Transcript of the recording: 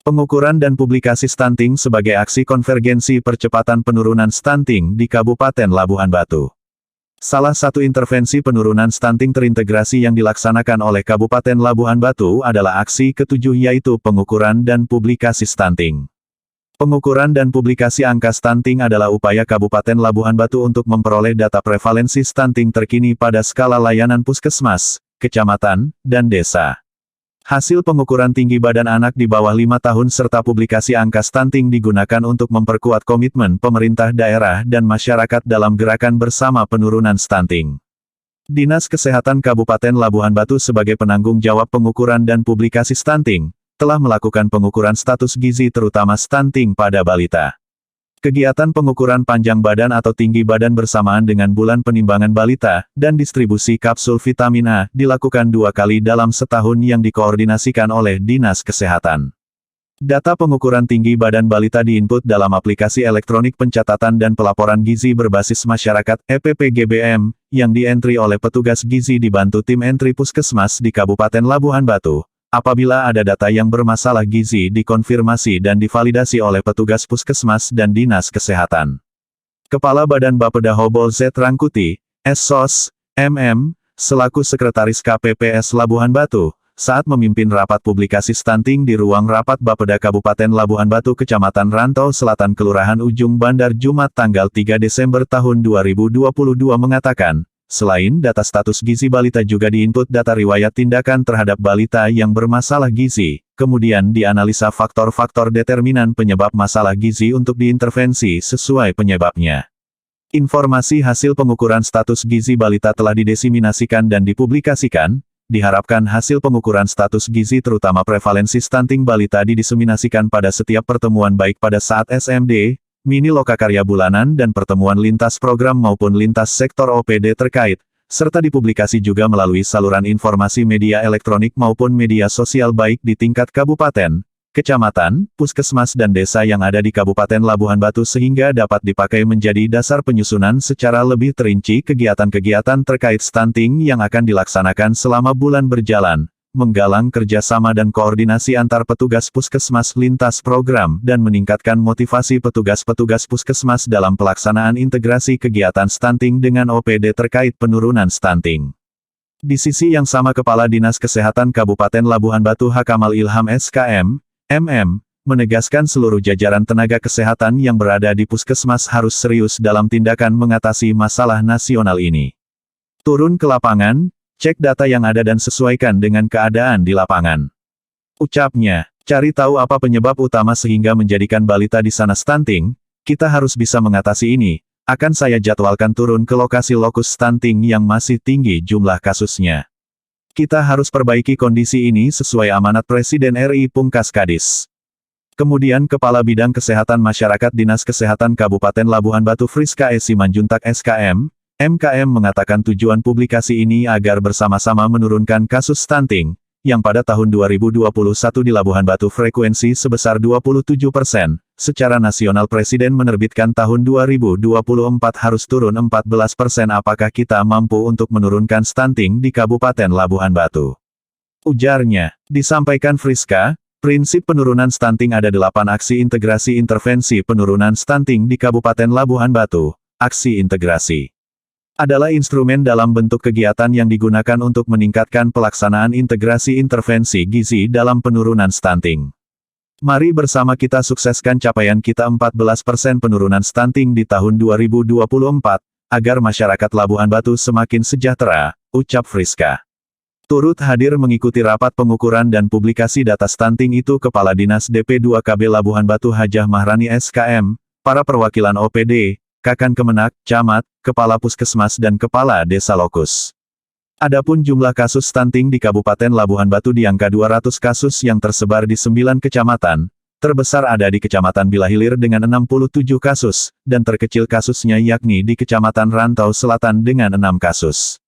Pengukuran dan publikasi stunting sebagai aksi konvergensi percepatan penurunan stunting di Kabupaten Labuhan Batu. Salah satu intervensi penurunan stunting terintegrasi yang dilaksanakan oleh Kabupaten Labuhan Batu adalah aksi ketujuh, yaitu pengukuran dan publikasi stunting. Pengukuran dan publikasi angka stunting adalah upaya Kabupaten Labuhan Batu untuk memperoleh data prevalensi stunting terkini pada skala layanan puskesmas, kecamatan, dan desa. Hasil pengukuran tinggi badan anak di bawah 5 tahun serta publikasi angka stunting digunakan untuk memperkuat komitmen pemerintah daerah dan masyarakat dalam gerakan bersama penurunan stunting. Dinas Kesehatan Kabupaten Labuhan Batu sebagai penanggung jawab pengukuran dan publikasi stunting, telah melakukan pengukuran status gizi terutama stunting pada balita. Kegiatan pengukuran panjang badan atau tinggi badan bersamaan dengan bulan penimbangan balita, dan distribusi kapsul vitamin A, dilakukan 2 kali dalam setahun yang dikoordinasikan oleh Dinas Kesehatan. Data pengukuran tinggi badan balita diinput dalam aplikasi elektronik pencatatan dan pelaporan gizi berbasis masyarakat, EPPGBM, yang dientri oleh petugas gizi dibantu tim entri puskesmas di Kabupaten Labuhan Batu. Apabila ada data yang bermasalah gizi dikonfirmasi dan divalidasi oleh petugas puskesmas dan Dinas Kesehatan. Kepala Badan Bapeda Hobol Z Rangkuti, SSOS, MM, selaku Sekretaris KPPS Labuhan Batu, saat memimpin rapat publikasi stunting di ruang rapat Bapeda Kabupaten Labuhan Batu Kecamatan Rantau Selatan Kelurahan Ujung Bandar Jumat tanggal 3 Desember tahun 2022 mengatakan, selain data status gizi balita juga diinput data riwayat tindakan terhadap balita yang bermasalah gizi, kemudian dianalisa faktor-faktor determinan penyebab masalah gizi untuk diintervensi sesuai penyebabnya. Informasi hasil pengukuran status gizi balita telah didiseminasikan dan dipublikasikan, diharapkan hasil pengukuran status gizi terutama prevalensi stunting balita didiseminasikan pada setiap pertemuan baik pada saat SMD, mini lokakarya bulanan dan pertemuan lintas program maupun lintas sektor OPD terkait, serta dipublikasi juga melalui saluran informasi media elektronik maupun media sosial baik di tingkat kabupaten, kecamatan, puskesmas dan desa yang ada di Kabupaten Labuhan Batu sehingga dapat dipakai menjadi dasar penyusunan secara lebih terinci kegiatan-kegiatan terkait stunting yang akan dilaksanakan selama bulan berjalan, menggalang kerjasama dan koordinasi antar petugas puskesmas lintas program dan meningkatkan motivasi petugas-petugas puskesmas dalam pelaksanaan integrasi kegiatan stunting dengan OPD terkait penurunan stunting. Di sisi yang sama Kepala Dinas Kesehatan Kabupaten Labuhan Batu H. Kamal Ilham SKM, MM, menegaskan seluruh jajaran tenaga kesehatan yang berada di puskesmas harus serius dalam tindakan mengatasi masalah nasional ini. Turun ke lapangan, cek data yang ada dan sesuaikan dengan keadaan di lapangan. Ucapnya, cari tahu apa penyebab utama sehingga menjadikan balita di sana stunting, kita harus bisa mengatasi ini, akan saya jadwalkan turun ke lokasi lokus stunting yang masih tinggi jumlah kasusnya. Kita harus perbaiki kondisi ini sesuai amanat Presiden RI Pungkas Kadis. Kemudian Kepala Bidang Kesehatan Masyarakat Dinas Kesehatan Kabupaten Labuhan Batu Friska S. Simanjuntak SKM, MKM mengatakan tujuan publikasi ini agar bersama-sama menurunkan kasus stunting, yang pada tahun 2021 di Labuhan Batu frekuensi sebesar 27%, secara nasional Presiden menerbitkan tahun 2024 harus turun 14%. Apakah kita mampu untuk menurunkan stunting di Kabupaten Labuhan Batu? Ujarnya, disampaikan Friska, prinsip penurunan stunting ada 8 aksi integrasi intervensi penurunan stunting di Kabupaten Labuhan Batu. Aksi integrasi adalah instrumen dalam bentuk kegiatan yang digunakan untuk meningkatkan pelaksanaan integrasi intervensi gizi dalam penurunan stunting. Mari bersama kita sukseskan capaian kita 14% penurunan stunting di tahun 2024, agar masyarakat Labuhan Batu semakin sejahtera, ucap Friska. Turut hadir mengikuti rapat pengukuran dan publikasi data stunting itu Kepala Dinas DP2KB Labuhan Batu Hajah Mahrani SKM, para perwakilan OPD, Kakan Kemenak, Camat, Kepala Puskesmas dan Kepala Desa Lokus. Adapun jumlah kasus stunting di Kabupaten Labuhan Batu di angka 200 kasus yang tersebar di 9 kecamatan, terbesar ada di Kecamatan Bilahilir dengan 67 kasus, dan terkecil kasusnya yakni di Kecamatan Rantau Selatan dengan 6 kasus.